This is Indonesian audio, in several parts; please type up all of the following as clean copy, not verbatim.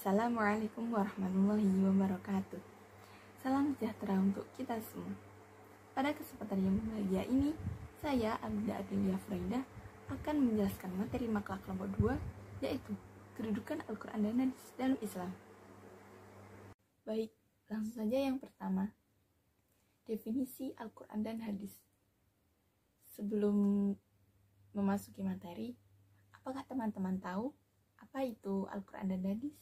Assalamualaikum warahmatullahi wabarakatuh. Salam sejahtera untuk kita semua. Pada kesempatan yang bahagia ini, saya Abda Adelia Fraidah akan menjelaskan materi maklah kelompok 2, yaitu kedudukan Al-Quran dan Hadis dalam Islam. Baik, langsung saja yang pertama. Definisi Al-Quran dan Hadis. Sebelum memasuki materi, apakah teman-teman tahu apa itu Al-Quran dan Hadis?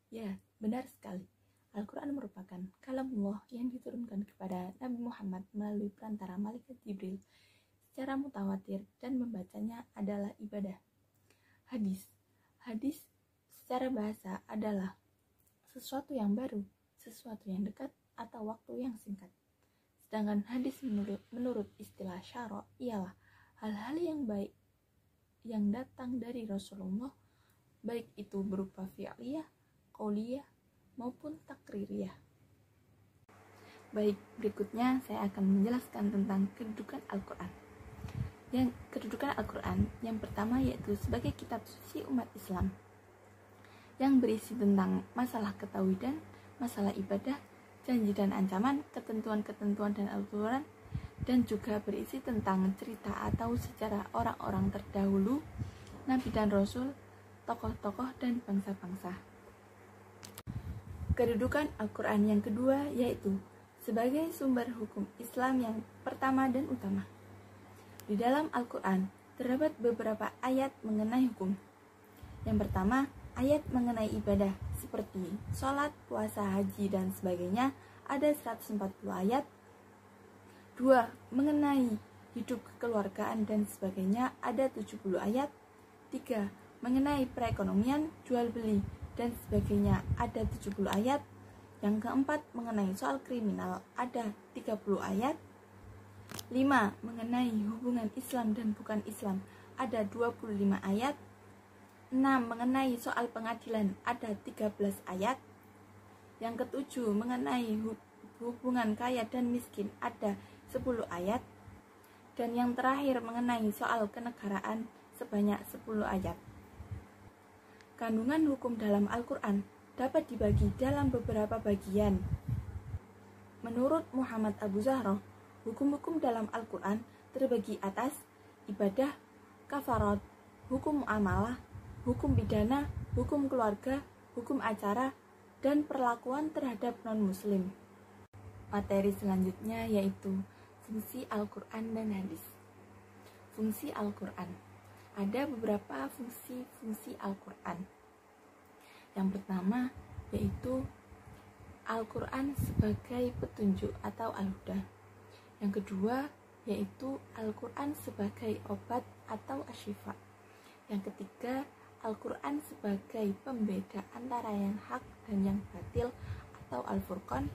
Ya, benar sekali. Al-Quran merupakan kalamullah yang diturunkan kepada Nabi Muhammad melalui perantara malaikat Jibril secara mutawatir, dan membacanya adalah ibadah. Hadis secara bahasa adalah sesuatu yang baru, sesuatu yang dekat, atau waktu yang singkat. Sedangkan hadis menurut istilah syara' ialah hal-hal yang baik yang datang dari Rasulullah, baik itu berupa fi'liyah, qauliyah, maupun takririyah. Baik, berikutnya saya akan menjelaskan tentang kedudukan Al-Quran. Kedudukan Al-Quran yang pertama yaitu sebagai kitab suci umat Islam, yang berisi tentang masalah ketauhidan, masalah ibadah, janji dan ancaman, ketentuan-ketentuan dan aturan, dan juga berisi tentang cerita atau sejarah orang-orang terdahulu, nabi dan rasul, tokoh-tokoh, dan bangsa-bangsa. Kedudukan Al-Quran yang kedua yaitu sebagai sumber hukum Islam yang pertama dan utama. Di dalam Al-Quran terdapat beberapa ayat mengenai hukum. Yang pertama, ayat mengenai ibadah seperti sholat, puasa, haji, dan sebagainya, ada 140 ayat. 2. Mengenai hidup kekeluargaan dan sebagainya, ada 70 ayat. 3. Mengenai perekonomian, jual beli, dan sebagainya, ada 70 ayat. Yang keempat, mengenai soal kriminal, ada 30 ayat. 5. Mengenai hubungan Islam dan bukan Islam, ada 25 ayat. 6. Mengenai soal pengadilan, ada 13 ayat. Yang ketujuh, mengenai hubungan kaya dan miskin, ada 10 ayat. Dan yang terakhir, mengenai soal kenegaraan, sebanyak 10 ayat. Kandungan hukum dalam Al-Quran dapat dibagi dalam beberapa bagian. Menurut Muhammad Abu Zahra, hukum-hukum dalam Al-Quran terbagi atas ibadah, kafarat, hukum muamalah, hukum pidana, hukum keluarga, hukum acara, dan perlakuan terhadap non-muslim. Materi selanjutnya yaitu fungsi Al-Quran dan Hadis. Fungsi Al-Quran. Ada beberapa fungsi Al-Quran. Yang pertama yaitu Al-Quran sebagai petunjuk atau al-huda. Yang kedua yaitu Al-Quran sebagai obat atau asyifa. Yang ketiga, Al-Quran sebagai pembeda antara yang hak dan yang batil atau Al-Furqan.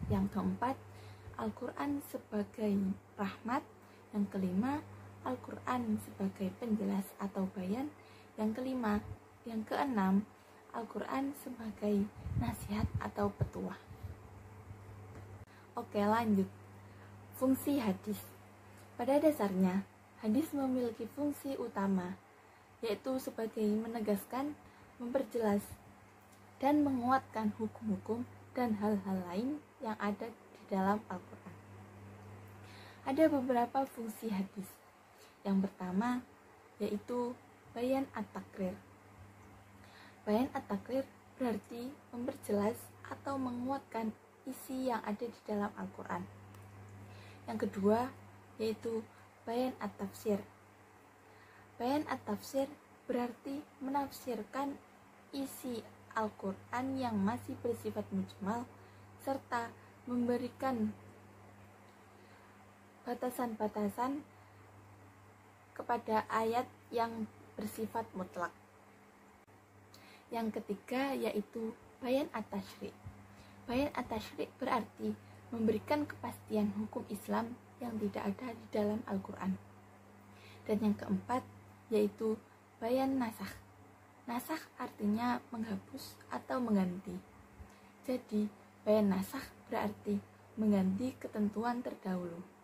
Yang keempat, Al-Quran sebagai rahmat. Yang kelima, Al-Quran sebagai penjelas atau bayan. Yang keenam, Al-Quran sebagai nasihat atau petuah. Oke, lanjut. Fungsi hadis. Pada dasarnya, hadis memiliki fungsi utama, yaitu sebagai menegaskan, memperjelas, dan menguatkan hukum-hukum dan hal-hal lain yang ada di dalam Al-Quran. Ada beberapa fungsi hadis. Yang pertama yaitu bayan at-takrir. Bayan at-takrir berarti memperjelas atau menguatkan isi yang ada di dalam Al-Quran. Yang kedua yaitu bayan at-tafsir. Bayan at-tafsir berarti menafsirkan isi Al-Quran yang masih bersifat mujmal, serta memberikan batasan-batasan kepada ayat yang bersifat mutlak. Yang ketiga yaitu bayan at-tasyri'. Bayan at-tasyri' berarti memberikan kepastian hukum Islam yang tidak ada di dalam Al-Quran. Dan yang keempat yaitu bayan nasakh. Nasakh artinya menghapus atau mengganti. Jadi bayan nasakh berarti mengganti ketentuan terdahulu.